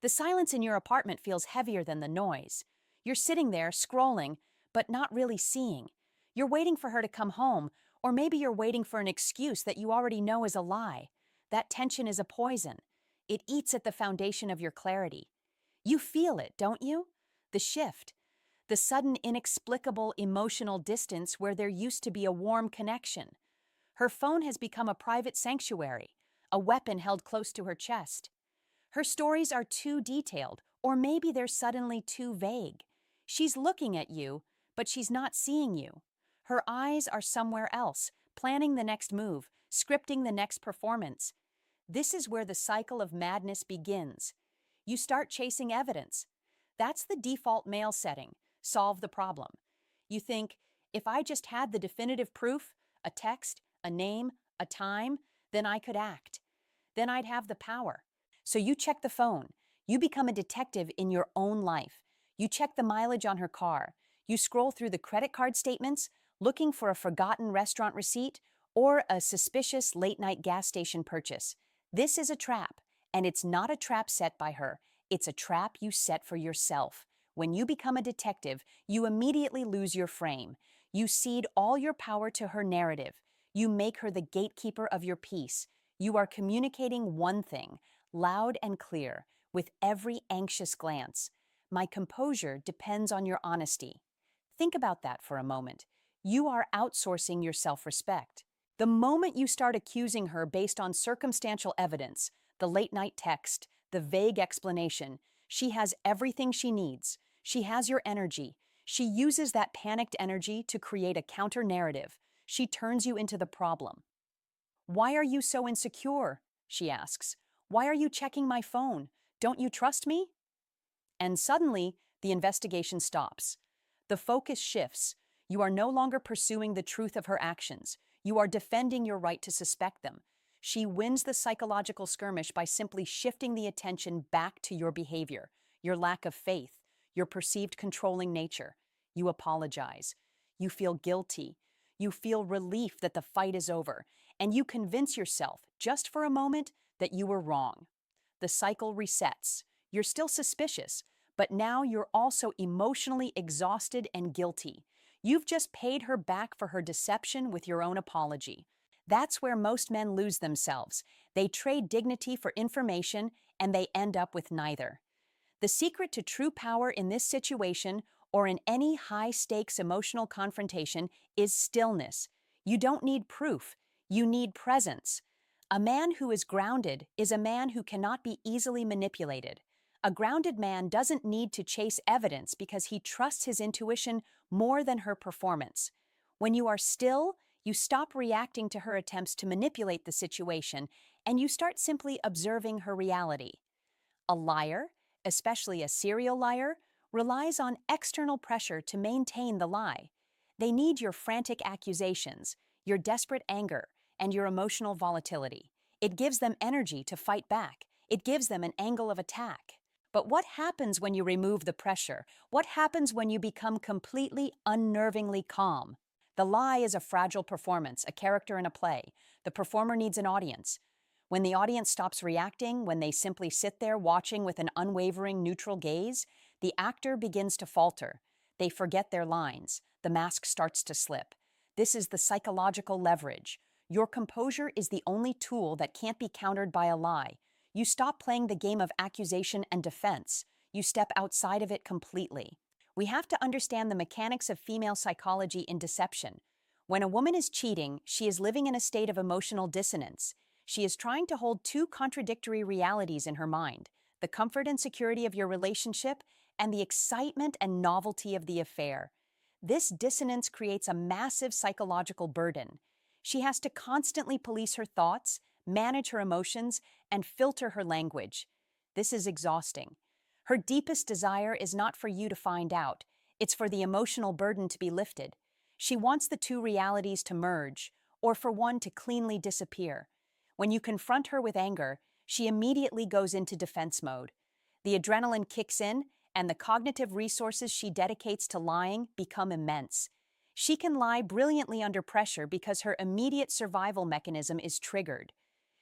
The silence in your apartment feels heavier than the noise. You're sitting there, scrolling, but not really seeing. You're waiting for her to come home, or maybe you're waiting for an excuse that you already know is a lie. That tension is a poison. It eats at the foundation of your clarity. You feel it, don't you? The shift, the sudden inexplicable emotional distance where there used to be a warm connection. Her phone has become a private sanctuary, a weapon held close to her chest. Her stories are too detailed, or maybe they're suddenly too vague. She's looking at you, but she's not seeing you. Her eyes are somewhere else, planning the next move, scripting the next performance. This is where the cycle of madness begins. You start chasing evidence. That's the default male setting. Solve the problem. You think, if I just had the definitive proof, a text, a name, a time, then I could act. Then I'd have the power. So you check the phone. You become a detective in your own life. You check the mileage on her car. You scroll through the credit card statements, looking for a forgotten restaurant receipt or a suspicious late-night gas station purchase. This is a trap, and it's not a trap set by her. It's a trap you set for yourself. When you become a detective, you immediately lose your frame. You cede all your power to her narrative. You make her the gatekeeper of your peace. You are communicating one thing, loud and clear, with every anxious glance. My composure depends on your honesty. Think about that for a moment. You are outsourcing your self-respect. The moment you start accusing her based on circumstantial evidence, the late-night text, the vague explanation, she has everything she needs. She has your energy. She uses that panicked energy to create a counter-narrative. She turns you into the problem. "Why are you so insecure?" she asks. "Why are you checking my phone? Don't you trust me?" And suddenly, the investigation stops. The focus shifts. You are no longer pursuing the truth of her actions. You are defending your right to suspect them. She wins the psychological skirmish by simply shifting the attention back to your behavior, your lack of faith, your perceived controlling nature. You apologize. You feel guilty. You feel relief that the fight is over, and you convince yourself, just for a moment, that you were wrong. The cycle resets. You're still suspicious, but now you're also emotionally exhausted and guilty. You've just paid her back for her deception with your own apology. That's where most men lose themselves. They trade dignity for information, and they end up with neither. The secret to true power in this situation, or in any high-stakes emotional confrontation, is stillness. You don't need proof. You need presence. A man who is grounded is a man who cannot be easily manipulated. A grounded man doesn't need to chase evidence because he trusts his intuition more than her performance. When you are still, you stop reacting to her attempts to manipulate the situation, and you start simply observing her reality. A liar, especially a serial liar, relies on external pressure to maintain the lie. They need your frantic accusations, your desperate anger, and your emotional volatility. It gives them energy to fight back. It gives them an angle of attack. But what happens when you remove the pressure? What happens when you become completely unnervingly calm? The lie is a fragile performance, a character in a play. The performer needs an audience. When the audience stops reacting, when they simply sit there watching with an unwavering neutral gaze, the actor begins to falter. They forget their lines. The mask starts to slip. This is the psychological leverage. Your composure is the only tool that can't be countered by a lie. You stop playing the game of accusation and defense. You step outside of it completely. We have to understand the mechanics of female psychology in deception. When a woman is cheating, she is living in a state of emotional dissonance. She is trying to hold two contradictory realities in her mind: the comfort and security of your relationship and the excitement and novelty of the affair. This dissonance creates a massive psychological burden. She has to constantly police her thoughts, manage her emotions, and filter her language. This is exhausting. Her deepest desire is not for you to find out. It's for the emotional burden to be lifted. She wants the two realities to merge, or for one to cleanly disappear. When you confront her with anger, she immediately goes into defense mode. The adrenaline kicks in, and the cognitive resources she dedicates to lying become immense. She can lie brilliantly under pressure because her immediate survival mechanism is triggered.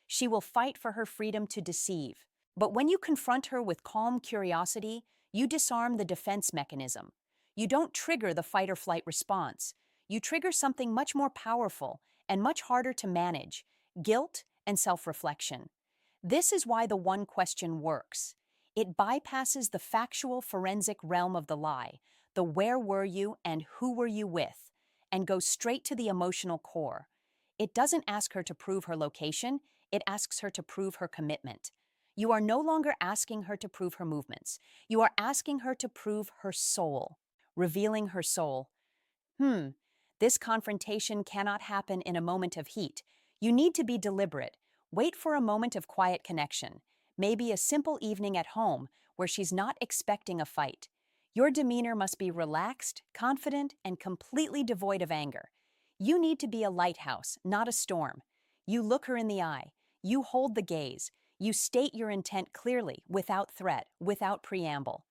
She will fight for her freedom to deceive. But when you confront her with calm curiosity, you disarm the defense mechanism. You don't trigger the fight or flight response. You trigger something much more powerful and much harder to manage: guilt and self reflection. This is why the one question works. It bypasses the factual forensic realm of the lie, the where were you and who were you with, and goes straight to the emotional core. It doesn't ask her to prove her location, it asks her to prove her commitment. You are no longer asking her to prove her movements. You are asking her to prove her soul, revealing her soul. Hmm, this confrontation cannot happen in a moment of heat. You need to be deliberate. Wait for a moment of quiet connection, maybe a simple evening at home where she's not expecting a fight. Your demeanor must be relaxed, confident, and completely devoid of anger. You need to be a lighthouse, not a storm. You look her in the eye. You hold the gaze. You state your intent clearly, without threat, without preamble.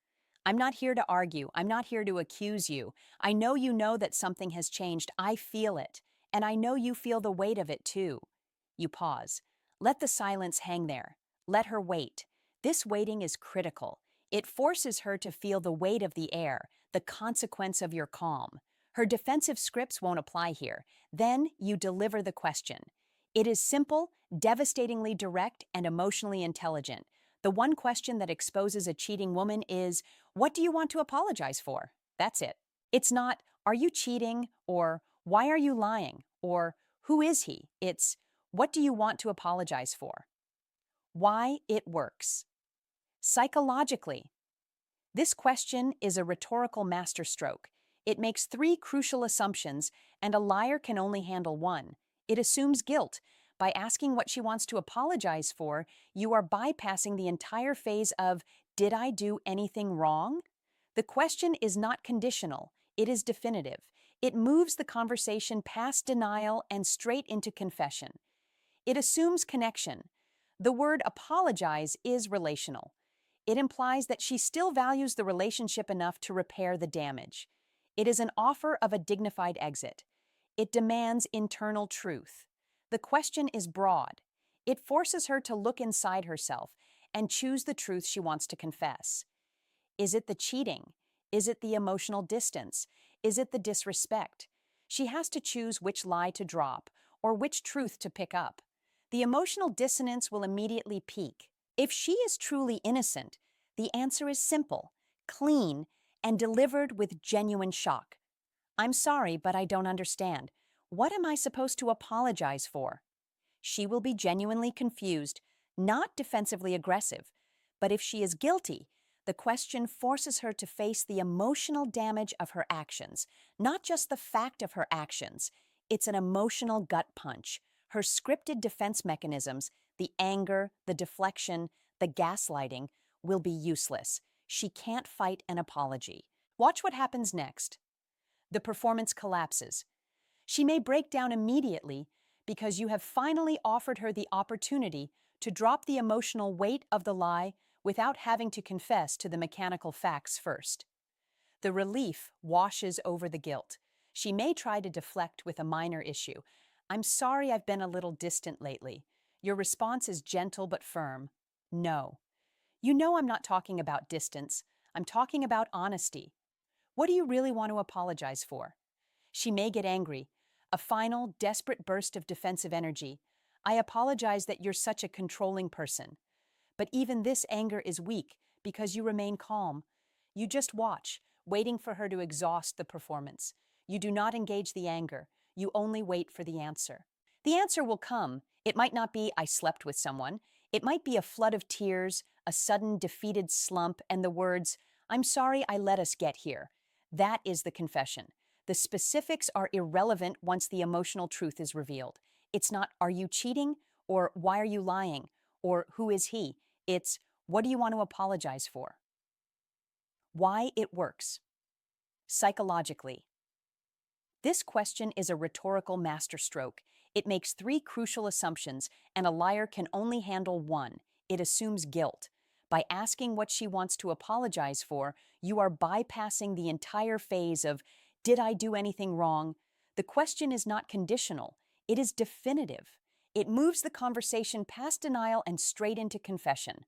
I'm not here to argue. I'm not here to accuse you. I know you know that something has changed. I feel it. And I know you feel the weight of it too. You pause. Let the silence hang there. Let her wait. This waiting is critical. It forces her to feel the weight of the air, the consequence of your calm. Her defensive scripts won't apply here. Then you deliver the question. It is simple, devastatingly direct, and emotionally intelligent. The one question that exposes a cheating woman is, what do you want to apologize for? That's it. It's not, are you cheating? Or, why are you lying? Or, who is he? It's, what do you want to apologize for? Why it works. Psychologically, this question is a rhetorical masterstroke. It makes three crucial assumptions, and a liar can only handle one. It assumes guilt. By asking what she wants to apologize for, you are bypassing the entire phase of, did I do anything wrong? The question is not conditional, it is definitive. It moves the conversation past denial and straight into confession. It assumes connection. The word apologize is relational. It implies that she still values the relationship enough to repair the damage. It is an offer of a dignified exit. It demands internal truth. The question is broad. It forces her to look inside herself and choose the truth she wants to confess. Is it the cheating? Is it the emotional distance? Is it the disrespect? She has to choose which lie to drop or which truth to pick up. The emotional dissonance will immediately peak. If she is truly innocent, the answer is simple, clean, and delivered with genuine shock. I'm sorry, but I don't understand. What am I supposed to apologize for? She will be genuinely confused, not defensively aggressive. But if she is guilty, the question forces her to face the emotional damage of her actions, not just the fact of her actions. It's an emotional gut punch. Her scripted defense mechanisms, the anger, the deflection, the gaslighting, will be useless. She can't fight an apology. Watch what happens next. The performance collapses. She may break down immediately because you have finally offered her the opportunity to drop the emotional weight of the lie without having to confess to the mechanical facts first. The relief washes over the guilt. She may try to deflect with a minor issue. I'm sorry I've been a little distant lately. Your response is gentle but firm. No. You know I'm not talking about distance. I'm talking about honesty. What do you really want to apologize for? She may get angry. A final, desperate burst of defensive energy. I apologize that you're such a controlling person. But even this anger is weak because you remain calm. You just watch, waiting for her to exhaust the performance. You do not engage the anger. You only wait for the answer. The answer will come. It might not be, I slept with someone. It might be a flood of tears, a sudden defeated slump, and the words, I'm sorry I let us get here. That is the confession. The specifics are irrelevant once the emotional truth is revealed. It's not, are you cheating? Or why are you lying? Or who is he? It's, what do you want to apologize for? Why it works. Psychologically. This question is a rhetorical masterstroke. It makes three crucial assumptions, and a liar can only handle one. It assumes guilt. By asking what she wants to apologize for, you are bypassing the entire phase of, did I do anything wrong? The question is not conditional. It is definitive. It moves the conversation past denial and straight into confession.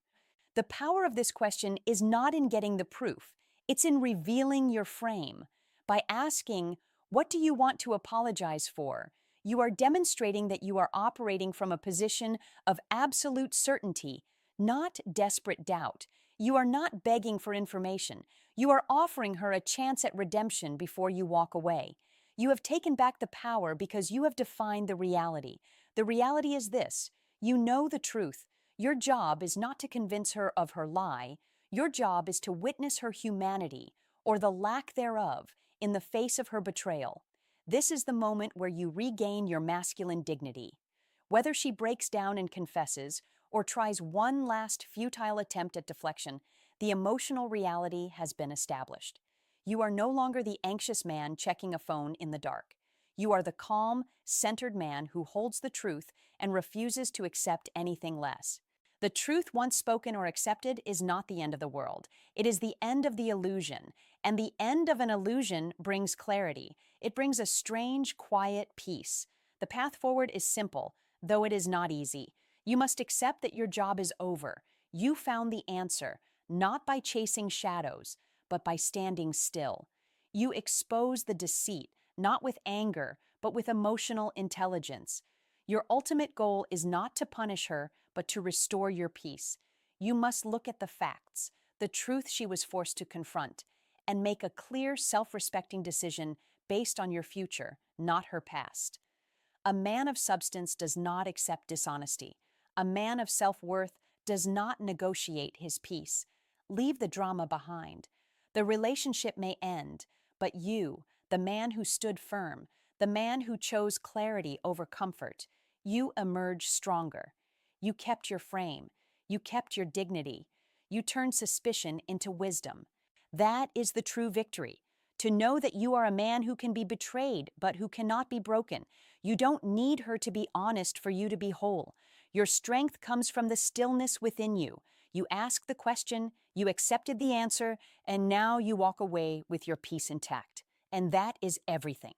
The power of this question is not in getting the proof, it's in revealing your frame. By asking, "What do you want to apologize for?" you are demonstrating that you are operating from a position of absolute certainty, not desperate doubt. You are not begging for information. You are offering her a chance at redemption before you walk away. You have taken back the power because you have defined the reality. The reality is this: you know the truth. Your job is not to convince her of her lie. Your job is to witness her humanity, or the lack thereof, in the face of her betrayal. This is the moment where you regain your masculine dignity. Whether she breaks down and confesses, or tries one last futile attempt at deflection, the emotional reality has been established. You are no longer the anxious man checking a phone in the dark. You are the calm, centered man who holds the truth and refuses to accept anything less. The truth once spoken or accepted is not the end of the world. It is the end of the illusion, and the end of an illusion brings clarity. It brings a strange, quiet peace. The path forward is simple, though it is not easy. You must accept that your job is over. You found the answer, not by chasing shadows, but by standing still. You expose the deceit, not with anger, but with emotional intelligence. Your ultimate goal is not to punish her, but to restore your peace. You must look at the facts, the truth she was forced to confront, and make a clear, self-respecting decision based on your future, not her past. A man of substance does not accept dishonesty. A man of self-worth does not negotiate his peace. Leave the drama behind. The relationship may end, but you, the man who stood firm, the man who chose clarity over comfort, you emerge stronger. You kept your frame. You kept your dignity. You turned suspicion into wisdom. That is the true victory. To know that you are a man who can be betrayed, but who cannot be broken. You don't need her to be honest for you to be whole. Your strength comes from the stillness within you. You asked the question, you accepted the answer, and now you walk away with your peace intact. And that is everything.